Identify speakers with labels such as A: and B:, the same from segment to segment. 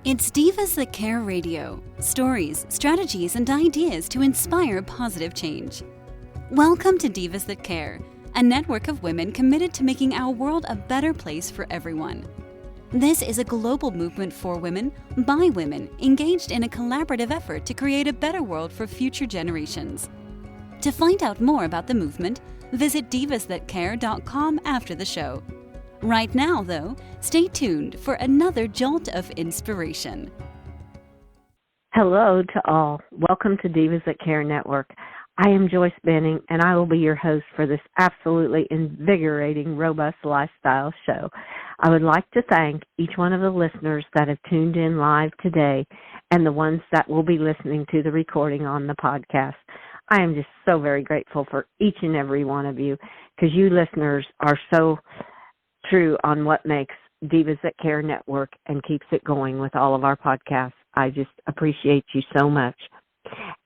A: It's Divas That Care Radio. Stories, strategies, and ideas to inspire positive change. Welcome to Divas That Care, a network of women committed to making our world a better place for everyone. This is a global movement for women, by women, engaged in a collaborative effort to create a better world for future generations. To find out more about the movement, visit divasthatcare.com after the show. Right now, though, stay tuned for another jolt of inspiration.
B: Hello to all. Welcome to Divas That Care Network. I am Joyce Benning, and I will be your host for this absolutely invigorating, robust lifestyle show. I would like to thank each one of the listeners that have tuned in live today and the ones that will be listening to the recording on the podcast. I am just so very grateful for each and every one of you because you listeners are so true on what makes Divas That Care Network and keeps it going with all of our podcasts. I just appreciate you so much.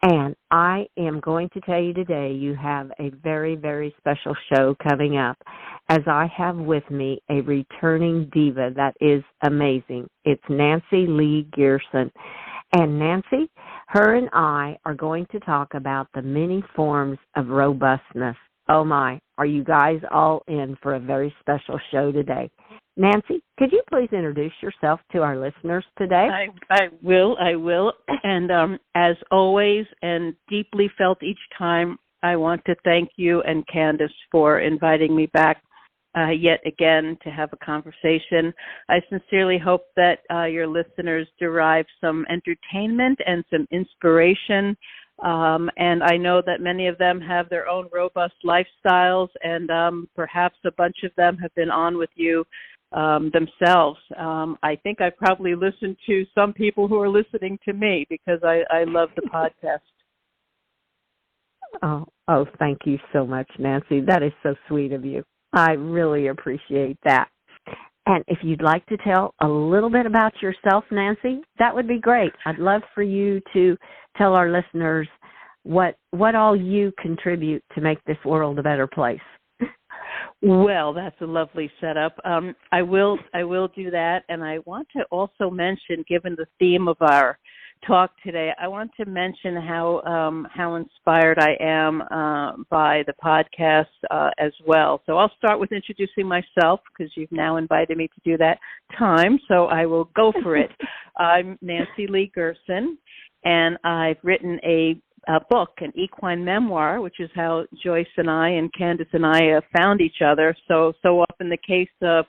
B: And I am going to tell you today you have a very, very special show coming up as I have with me a returning diva that is amazing. It's Nancy Lee Gerson. And Nancy, her and I are going to talk about the many forms of robustness. Oh my, are you guys all in for a very special show today? Nancy, could you please introduce yourself to our listeners today?
C: I will. And as always, and deeply felt each time, I want to thank you and Candace for inviting me back yet again to have a conversation. I sincerely hope that your listeners derive some entertainment and some inspiration. And I know that many of them have their own robust lifestyles, and perhaps a bunch of them have been on with you themselves. I think I probably listened to some people who are listening to me because I love the podcast.
B: Oh, thank you so much, Nancy. That is so sweet of you. I really appreciate that. And if you'd like to tell a little bit about yourself, Nancy, that would be great. I'd love for you to tell our listeners what all you contribute to make this world a better place.
C: Well, that's a lovely setup. I will do that, and I want to also mention, given the theme of our talk today, I want to mention how inspired I am by the podcast as well. So I'll start with introducing myself because you've now invited me to do that time, so I will go for it. I'm Nancy Lee Gerson, and I've written a book, an equine memoir, which is how Joyce and I and Candace and I found each other. So often the case of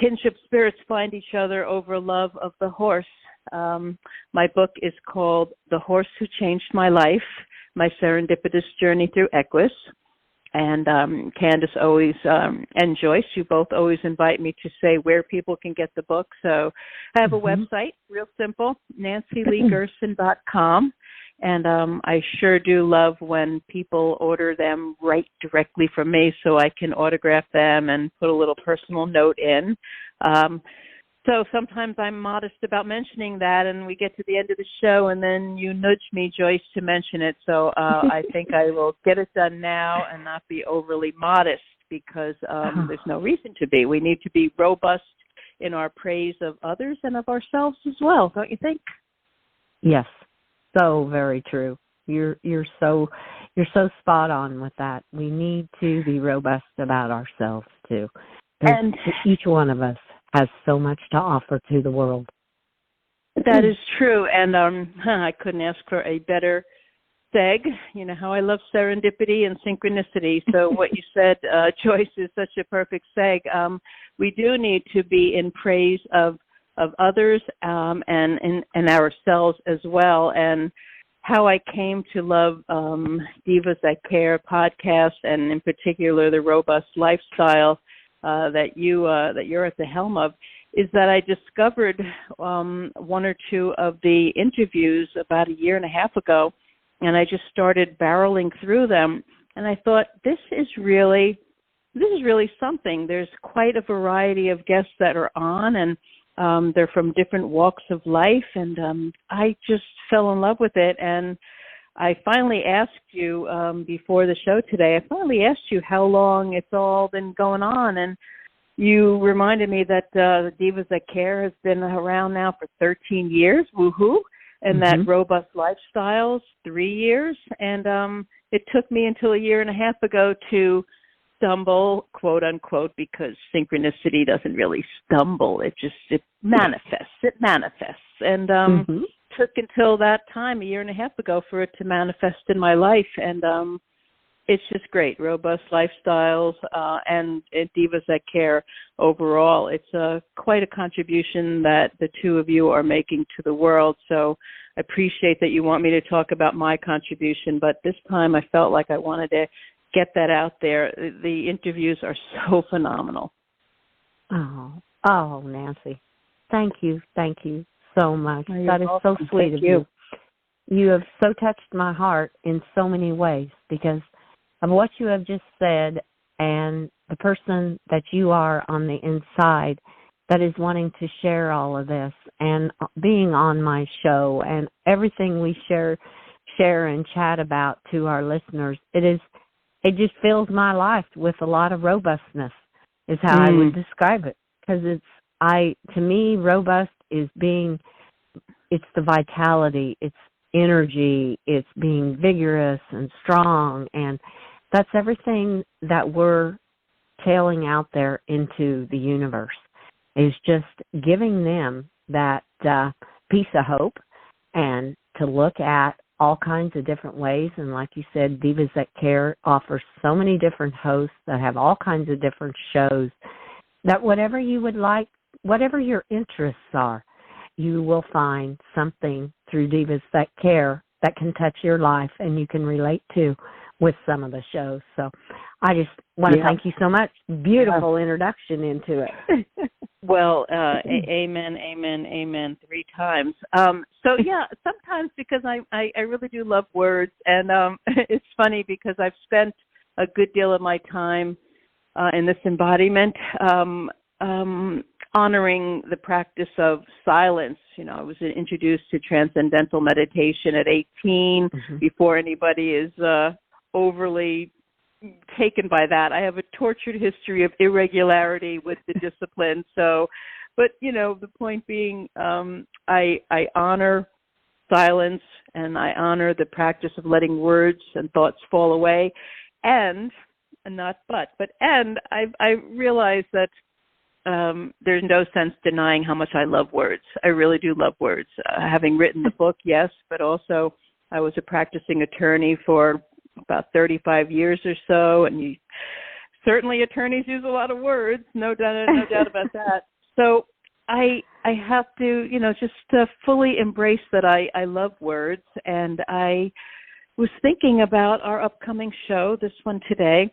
C: kinship spirits find each other over love of the horse. My book is called The Horse Who Changed My Life, My Serendipitous Journey Through Equus. And Candace always, and Joyce, you both always invite me to say where people can get the book. So I have a website, real simple, nancyleegerson.com. And I sure do love when people order them right directly from me so I can autograph them and put a little personal note in. So sometimes I'm modest about mentioning that, and we get to the end of the show, and then you nudge me, Joyce, to mention it. So I think I will get it done now and not be overly modest because there's no reason to be. We need to be robust in our praise of others and of ourselves as well, don't you think?
B: Yes, so very true. You're so spot on with that. We need to be robust about ourselves too, and each one of us has so much to offer to the world.
C: That is true, and I couldn't ask for a better seg. You know how I love serendipity and synchronicity, so what you said, Joyce, is such a perfect seg. We do need to be in praise of others and ourselves as well, and how I came to love Divas That Care podcast, and in particular the robust lifestyle that you're at the helm of, is that I discovered one or two of the interviews about a year and a half ago, and I just started barreling through them, and I thought this is really something. There's quite a variety of guests that are on, and they're from different walks of life, and I just fell in love with it. And I finally asked you before the show today, I finally asked you how long it's all been going on, and you reminded me that the Divas That Care has been around now for 13 years, woohoo, and that Robust Lifestyles, 3 years. And it took me until a year and a half ago to stumble, quote unquote, because synchronicity doesn't really stumble. It manifests. And took until that time, a year and a half ago, for it to manifest in my life. And it's just great. Robust Lifestyles and Divas That Care overall. It's quite a contribution that the two of you are making to the world. So I appreciate that you want me to talk about my contribution, but this time I felt like I wanted to get that out there. The interviews are so phenomenal.
B: Oh, Nancy. Thank you so much. That is
C: welcome.
B: So sweet
C: Thank
B: of you. You have so touched my heart in so many ways because of what you have just said and the person that you are on the inside that is wanting to share all of this and being on my show and everything we share and chat about to our listeners. It just fills my life with a lot of robustness is how I would describe it. Because to me, robust is it's the vitality, it's energy, it's being vigorous and strong, and that's everything that we're tailing out there into the universe, is just giving them that piece of hope and to look at all kinds of different ways. And like you said, Divas That Care offers so many different hosts that have all kinds of different shows that whatever you would like, whatever your interests are, you will find something through Divas That Care that can touch your life and you can relate to with some of the shows. So I just want to thank you so much. Beautiful introduction into it.
C: Well, amen 3 times. So sometimes because I really do love words, and it's funny because I've spent a good deal of my time in this embodiment honoring the practice of silence. I was introduced to transcendental meditation at 18 before anybody is overly taken by that. I have a tortured history of irregularity with the discipline. So, but the point being, I honor silence and I honor the practice of letting words and thoughts fall away, and I realize that there's no sense denying how much I love words. I really do love words. Having written the book, yes, but also I was a practicing attorney for about 35 years or so, and certainly attorneys use a lot of words, no doubt about that. So I have to, just fully embrace that I love words. And I was thinking about our upcoming show, this one today,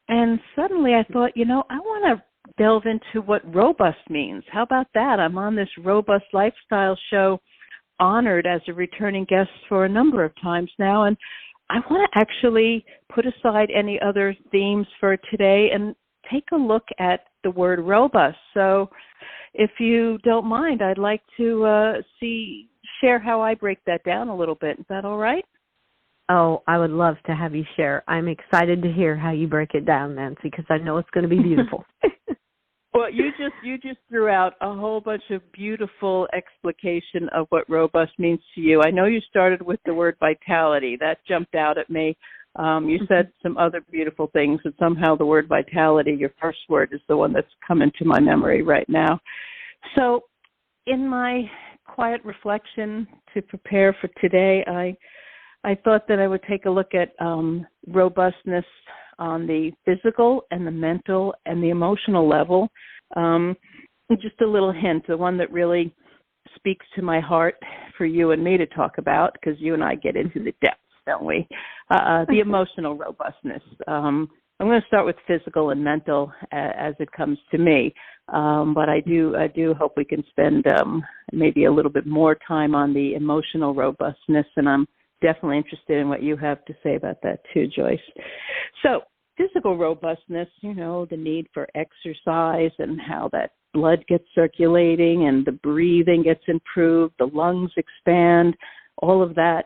C: and suddenly I thought, I want to delve into what robust means. How about that? I'm on this Robust Lifestyle show, honored as a returning guest for a number of times now, and I want to actually put aside any other themes for today and take a look at the word robust. So if you don't mind, I'd like to share how I break that down a little bit. Is that all right?
B: Oh, I would love to have you share. I'm excited to hear how you break it down, Nancy, because I know it's going to be beautiful.
C: Well, you just threw out a whole bunch of beautiful explication of what robust means to you. I know you started with the word vitality. That jumped out at me. You said some other beautiful things, and somehow the word vitality, your first word, is the one that's come into my memory right now. So in my quiet reflection to prepare for today, I thought that I would take a look at robustness on the physical and the mental and the emotional level. Just a little hint, the one that really speaks to my heart for you and me to talk about, because you and I get into the depths, don't we? The emotional robustness. I'm going to start with physical and mental as it comes to me, but I do hope we can spend maybe a little bit more time on the emotional robustness, and I'm definitely interested in what you have to say about that too, Joyce. So physical robustness, the need for exercise and how that blood gets circulating and the breathing gets improved, the lungs expand, all of that,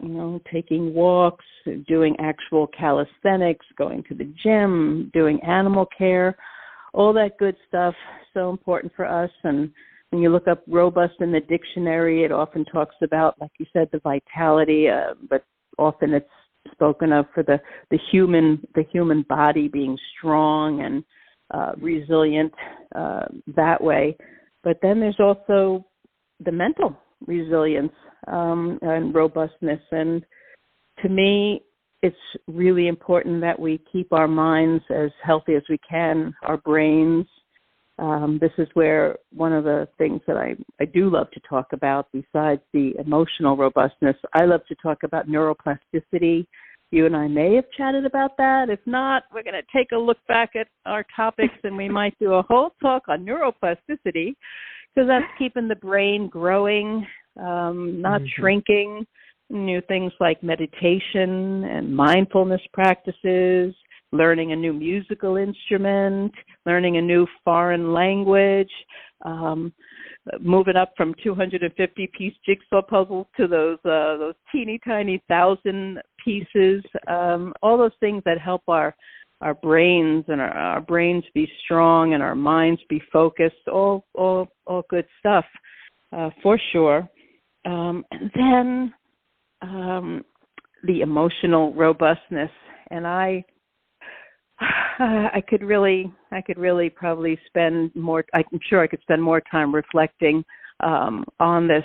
C: taking walks, doing actual calisthenics, going to the gym, doing animal care, all that good stuff, so important for us. And when you look up robust in the dictionary, it often talks about, like you said, the vitality, but often it's spoken of for the human body being strong and resilient that way. But then there's also the mental resilience and robustness. And to me, it's really important that we keep our minds as healthy as we can, our brains. This is where one of the things that I do love to talk about, besides the emotional robustness, I love to talk about neuroplasticity. You and I may have chatted about that. If not, we're going to take a look back at our topics, and we might do a whole talk on neuroplasticity, because that's keeping the brain growing, not shrinking. New things like meditation and mindfulness practices, learning a new musical instrument, learning a new foreign language, moving up from 250-piece jigsaw puzzles to those teeny tiny 1,000 pieces. All those things that help our brains and our brains be strong and our minds be focused. All good stuff, for sure. And then the emotional robustness, and I could really probably spend more. I'm sure I could spend more time reflecting on this.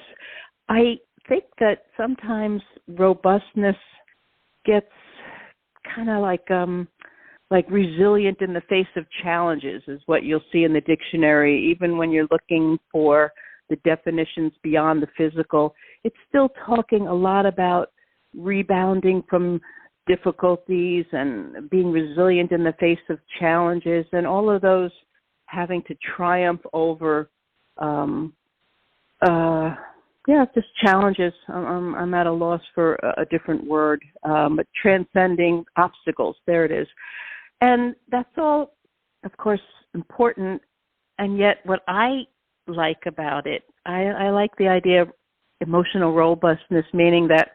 C: I think that sometimes robustness gets kind of like resilient in the face of challenges, is what you'll see in the dictionary. Even when you're looking for the definitions beyond the physical, it's still talking a lot about rebounding from difficulties and being resilient in the face of challenges, and all of those having to triumph over, just challenges. I'm at a loss for a different word, but transcending obstacles. There it is. And that's all, of course, important. And yet what I like about it, I like the idea of emotional robustness, meaning that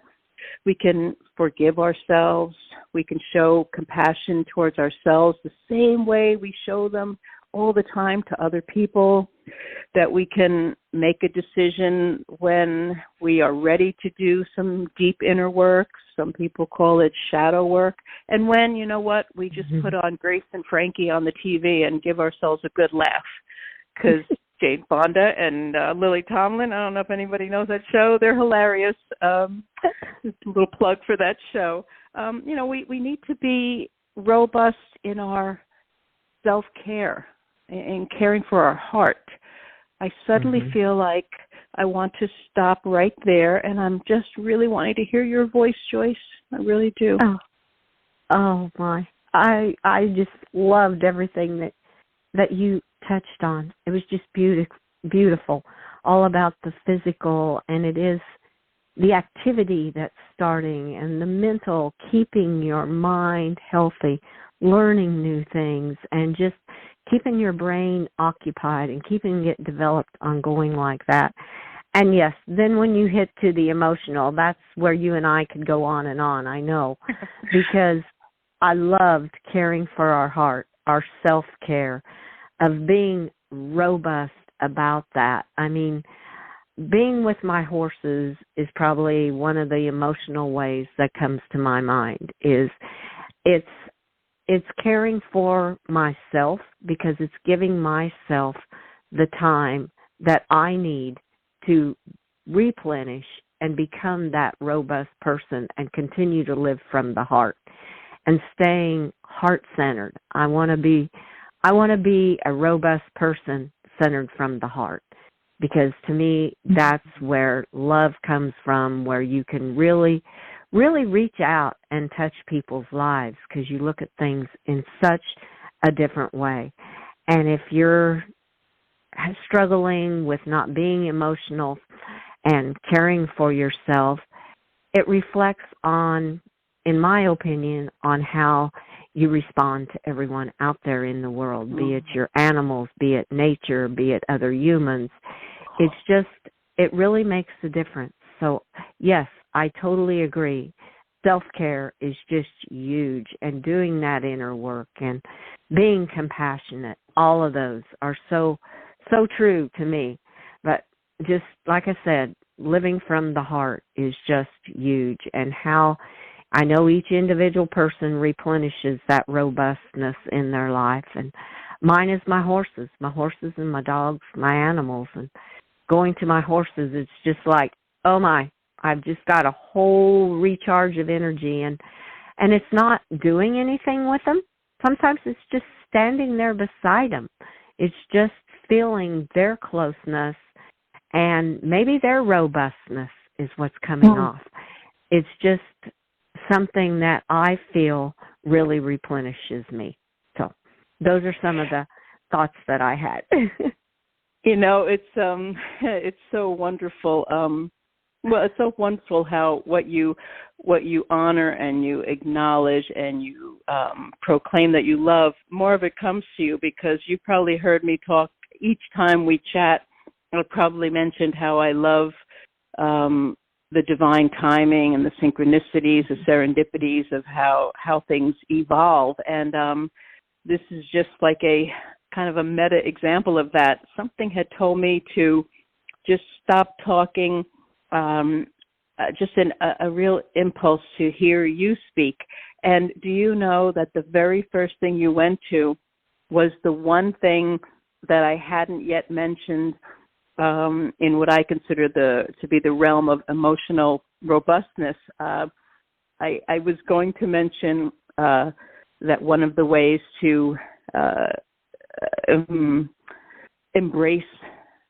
C: we can forgive ourselves, we can show compassion towards ourselves the same way we show them all the time to other people, that we can make a decision when we are ready to do some deep inner work. Some people call it shadow work. And when, you know what, we just put on Grace and Frankie on the TV and give ourselves a good laugh. Because Jane Fonda and Lily Tomlin, I don't know if anybody knows that show. They're hilarious. Just a little plug for that show. We need to be robust in our self-care and caring for our heart. I suddenly feel like I want to stop right there, and I'm just really wanting to hear your voice, Joyce. I really do.
B: Oh my. I just loved everything that you touched on. It was just beautiful, all about the physical, and it is the activity that's starting, and the mental, keeping your mind healthy, learning new things, and just keeping your brain occupied and keeping it developed ongoing like that. And yes, then when you hit to the emotional, that's where you and I could go on and on, I know, because I loved caring for our heart, our self-care, of being robust about that. I mean, being with my horses is probably one of the emotional ways that comes to my mind. Is it's caring for myself, because it's giving myself the time that I need to replenish and become that robust person and continue to live from the heart and staying heart-centered. I want to be a robust person centered from the heart, because to me, that's where love comes from, where you can really, really reach out and touch people's lives, because you look at things in such a different way. And if you're struggling with not being emotional and caring for yourself, it reflects on, in my opinion, on how you respond to everyone out there in the world, be it your animals, be it nature, be it other humans. It's just, it really makes a difference. So, yes, I totally agree. Self-care is just huge, and doing that inner work and being compassionate. All of those are so true to me. But just like I said, living from the heart is just huge, and how I know each individual person replenishes that robustness in their life. And mine is my horses and my dogs, my animals. And going to my horses, it's just like, oh my, I've just got a whole recharge of energy. And it's not doing anything with them. Sometimes it's just standing there beside them. It's just feeling their closeness, and maybe their robustness is what's coming off. It's just something that I feel really replenishes me. So those are some of the thoughts that I had.
C: It's so wonderful. Well, it's so wonderful how what you honor and you acknowledge and you proclaim that you love, more of it comes to you, because you probably heard me talk each time we chat. I probably mentioned how I love the divine timing and the synchronicities, the serendipities of how things evolve. And this is just like a kind of a meta example of that. Something had told me to just stop talking, just a real impulse to hear you speak. And do you know that the very first thing you went to was the one thing that I hadn't yet mentioned in what I consider to be the realm of emotional robustness? I was going to mention that one of the ways to embrace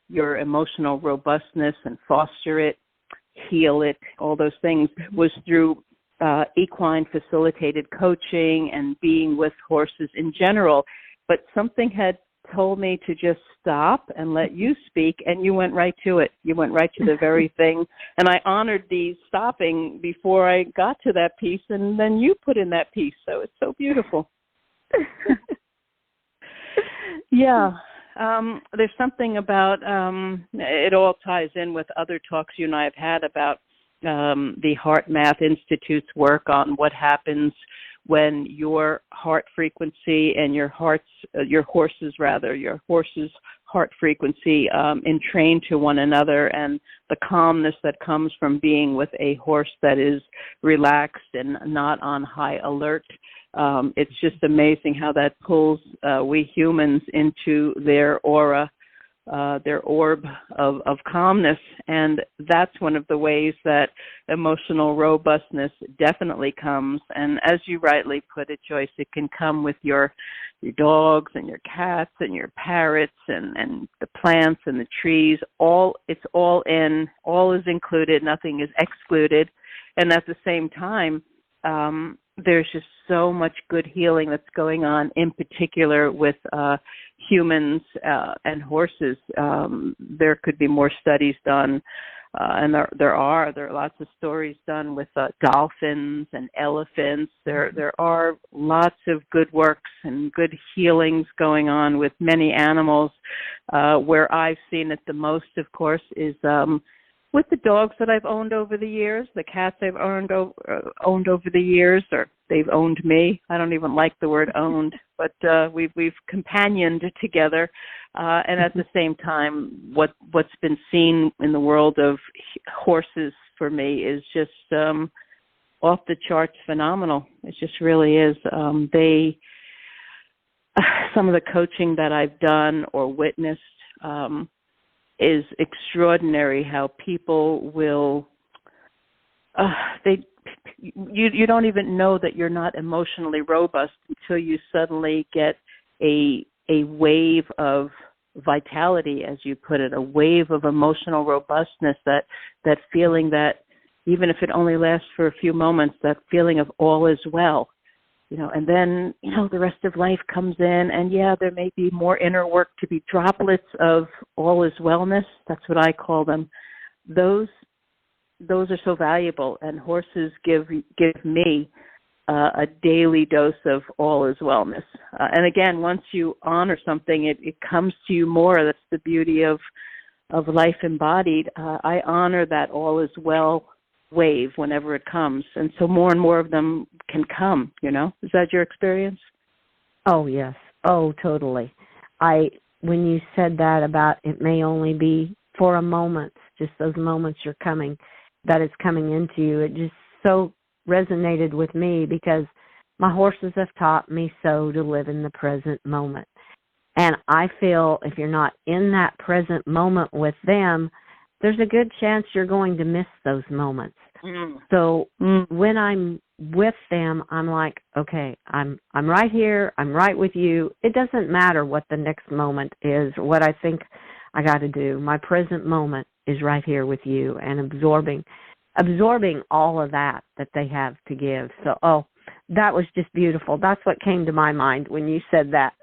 C: your emotional robustness and foster it, heal it, all those things, was through equine facilitated coaching and being with horses in general. But something had told me to just stop and let you speak, and you went right to it. You went right to the very thing. And I honored the stopping before I got to that piece, and then you put in that piece. So it's so beautiful. Yeah. There's something about, it all ties in with other talks you and I have had about the Heart Math Institute's work on what happens when your heart frequency and your horse's heart frequency entrain to one another, and the calmness that comes from being with a horse that is relaxed and not on high alert. It's just amazing how that pulls we humans into their aura, their orb of calmness. And that's one of the ways that emotional robustness definitely comes. And as you rightly put it, Joyce, it can come with your dogs and your cats and your parrots and the plants and the trees. It's all in, all is included, nothing is excluded. And at the same time, there's just so much good healing that's going on, in particular with humans and horses. There could be more studies done, and there are lots of stories done with dolphins and elephants. There are lots of good works and good healings going on with many animals. Where I've seen it the most, of course, is with the dogs that I've owned over the years, the cats I've owned over the years, or they've owned me. I don't even like the word owned, but we've companioned together. And at the same time, what's been seen in the world of horses for me is just off the charts phenomenal. It just really is. Some of the coaching that I've done or witnessed is extraordinary. How people will you don't even know that you're not emotionally robust until you suddenly get a wave of vitality, as you put it, a wave of emotional robustness, that feeling that even if it only lasts for a few moments, that feeling of all is well. And then, the rest of life comes in, and there may be more inner work to be, droplets of all is wellness. That's what I call them. Those are so valuable, and horses give me a daily dose of all is wellness. And again, once you honor something, it comes to you more. That's the beauty of life embodied. I honor that all is well wave whenever it comes, and so more and more of them can come. Is that your experience?
B: Oh yes, Oh, totally. When you said that about it may only be for a moment, just those moments that it's coming into you, it just so resonated with me because my horses have taught me so to live in the present moment. And I feel if you're not in that present moment with them, there's a good chance you're going to miss those moments. So when I'm with them, I'm like, okay, I'm right here. I'm right with you. It doesn't matter what the next moment is or what I think I got to do. My present moment is right here with you and absorbing all of that they have to give. So, that was just beautiful. That's what came to my mind when you said that.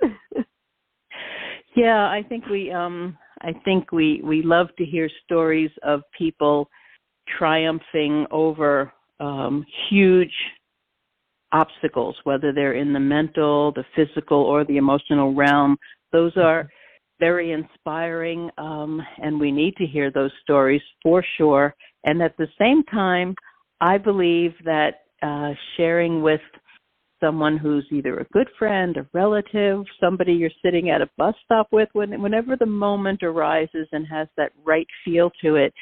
C: Yeah, I think we love to hear stories of people triumphing over huge obstacles, whether they're in the mental, the physical, or the emotional realm. Those are very inspiring, and we need to hear those stories for sure. And at the same time, I believe that sharing with someone who's either a good friend, a relative, somebody you're sitting at a bus stop with, whenever the moment arises and has that right feel to it,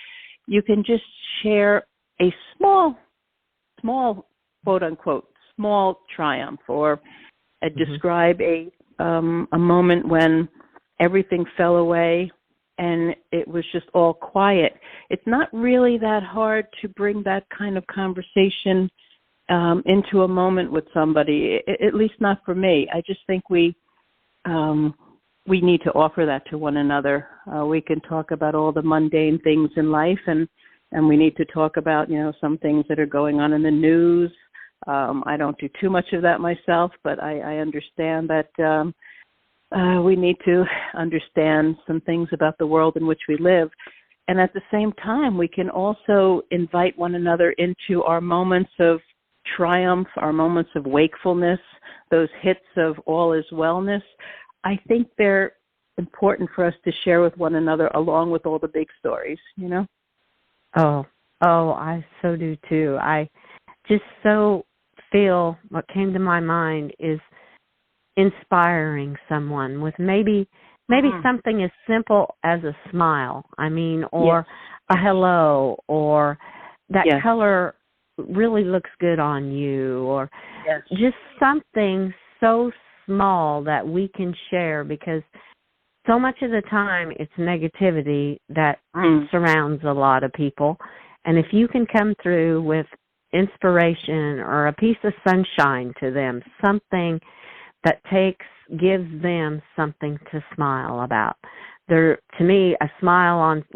C: you can just share a small, quote unquote, small triumph, or describe a moment when everything fell away and it was just all quiet. It's not really that hard to bring that kind of conversation into a moment with somebody, at least not for me. I just think we need to offer that to one another. We can talk about all the mundane things in life, and we need to talk about, some things that are going on in the news. I don't do too much of that myself, but I understand that we need to understand some things about the world in which we live. And at the same time, we can also invite one another into our moments of triumph, our moments of wakefulness, those hits of all is wellness. I think they're important for us to share with one another along with all the big stories,
B: Oh, I so do too. I just so feel what came to my mind is inspiring someone with maybe something as simple as a smile. Or a hello, or that color really looks good on you, or just something so small that we can share, because so much of the time it's negativity that surrounds a lot of people. And if you can come through with inspiration or a piece of sunshine to them, something that gives them something to smile about. To me,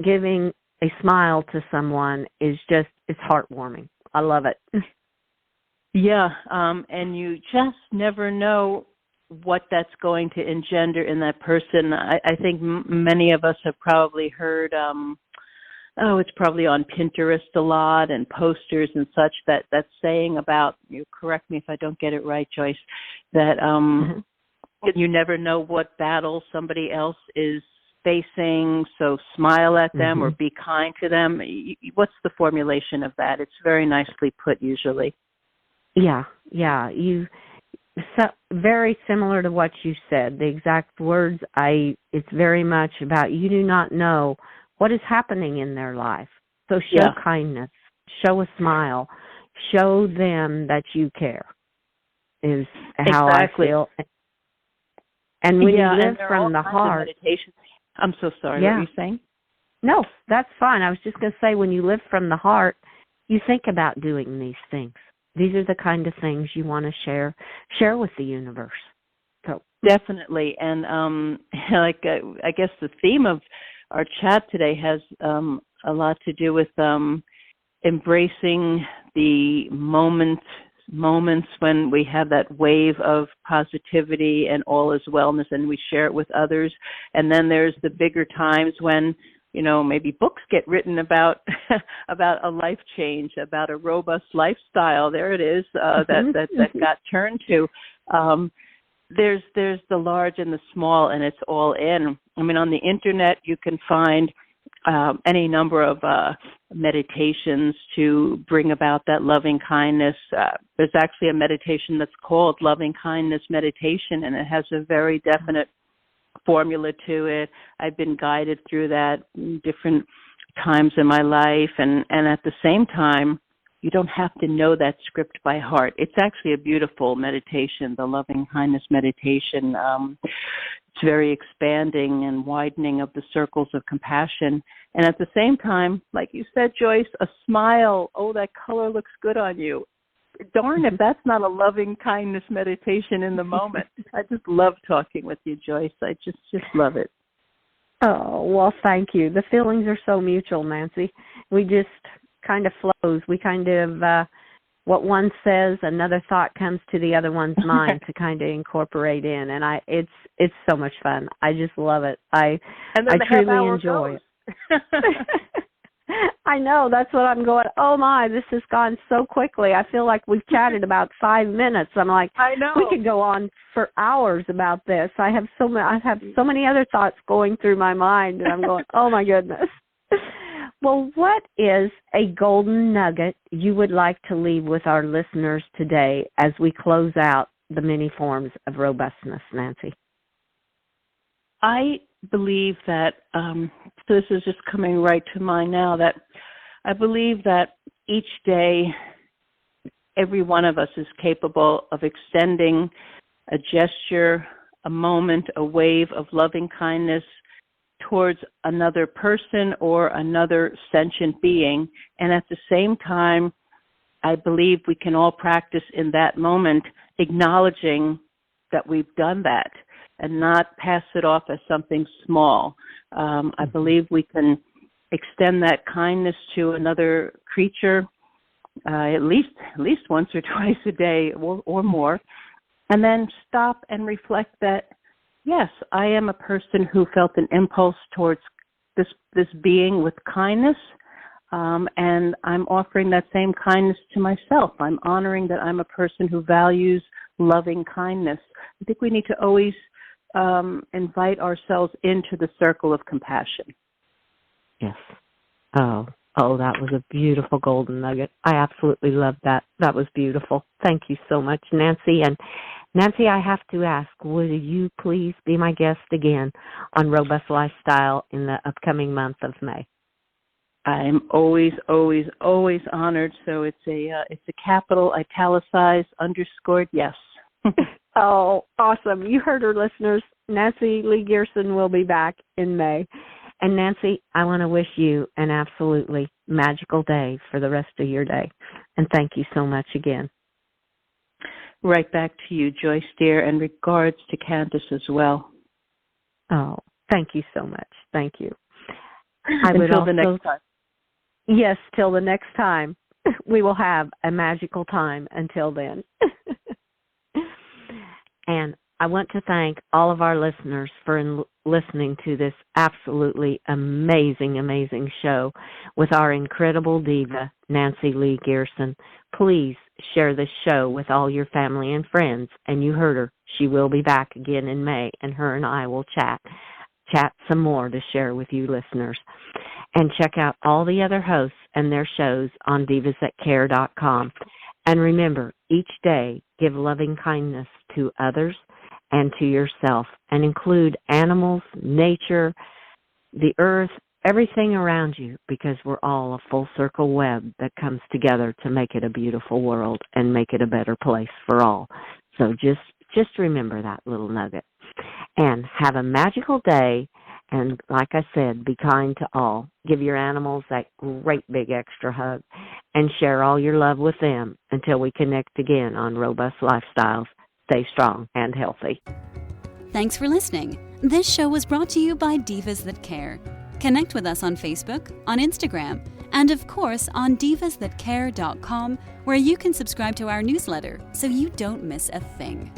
B: giving a smile to someone it's heartwarming. I love it.
C: Yeah, and you just never know what that's going to engender in that person. I think many of us have probably heard, it's probably on Pinterest a lot and posters and such, that saying about, you correct me if I don't get it right, Joyce, that you never know what battle somebody else is facing, so smile at them or be kind to them. What's the formulation of that? It's very nicely put usually.
B: Yeah. Very similar to what you said. The exact words, it's very much about you do not know what is happening in their life. So show kindness, show a smile, show them that you care is how I feel. And when you live from the heart.
C: I'm so sorry, what were you saying?
B: No, that's fine. I was just going to say, when you live from the heart, you think about doing these things. These are the kind of things you want to share with the universe. So
C: definitely, and I guess the theme of our chat today has a lot to do with embracing the moments when we have that wave of positivity and all is wellness, and we share it with others. And then there's the bigger times when, maybe books get written about about a life change, about a robust lifestyle. There it is, that got turned to. There's the large and the small, and it's all in. On the internet, you can find any number of meditations to bring about that loving kindness. There's actually a meditation that's called Loving Kindness Meditation, and it has a very definite formula to it. I've been guided through that in different times in my life, and at the same time, you don't have to know that script by heart. It's actually a beautiful meditation, the Loving Kindness Meditation. It's very expanding and widening of the circles of compassion. And at the same time, like you said, Joyce, a smile. Oh, that color looks good on you. Darn if that's not a loving kindness meditation in the moment. I just love talking with you, Joyce. I just love it.
B: Oh, well, thank you. The feelings are so mutual, Nancy. We just kind of flows. We kind of, what one says, another thought comes to the other one's mind to kind of incorporate in, and it's so much fun. I just love it. I truly enjoy it. I know, that's what I'm going, oh my, this has gone so quickly. I feel like we've chatted about 5 minutes. I'm like,
C: I know.
B: We could go on for hours about this. I have so many other thoughts going through my mind, and I'm going, oh my goodness. Well, what is a golden nugget you would like to leave with our listeners today as we close out the many forms of robustness, Nancy?
C: I believe that, so this is just coming right to mind now, that I believe that each day every one of us is capable of extending a gesture, a moment, a wave of loving kindness towards another person or another sentient being. And at the same time, I believe we can all practice in that moment acknowledging that we've done that and not pass it off as something small. I believe we can extend that kindness to another creature at least once or twice a day or more, and then stop and reflect that, yes, I am a person who felt an impulse towards this being with kindness, and I'm offering that same kindness to myself. I'm honoring that I'm a person who values loving kindness. I think we need to always invite ourselves into the circle of compassion.
B: Yes. Oh, that was a beautiful golden nugget. I absolutely loved that. That was beautiful. Thank you so much, Nancy. And Nancy, I have to ask, would you please be my guest again on Robust Lifestyle in the upcoming month of May?
C: I'm always, always, always honored. So it's a capital, italicized, underscored yes.
B: Oh, awesome. You heard her, listeners. Nancy Lee Gerson will be back in May. And Nancy, I want to wish you an absolutely magical day for the rest of your day. And thank you so much again.
C: Right back to you, Joyce, dear, and regards to Candace as well.
B: Oh, thank you so much. Thank you.
C: Until the next time.
B: Yes, till the next time. We will have a magical time until then. And I want to thank all of our listeners for listening to this absolutely amazing, amazing show with our incredible diva, Nancy Lee Gerson. Please share this show with all your family and friends. And you heard her. She will be back again in May, and her and I will chat some more to share with you listeners. And check out all the other hosts and their shows on divasthatcare.com. And remember, each day, give loving kindness to others and to yourself, and include animals, nature, the earth, everything around you, because we're all a full circle web that comes together to make it a beautiful world and make it a better place for all. So just remember that little nugget. And have a magical day. And like I said, be kind to all. Give your animals that great big extra hug and share all your love with them until we connect again on Robust Lifestyles. Stay strong and healthy.
A: Thanks for listening. This show was brought to you by Divas That Care. Connect with us on Facebook, on Instagram, and of course on divasthatcare.com, where you can subscribe to our newsletter so you don't miss a thing.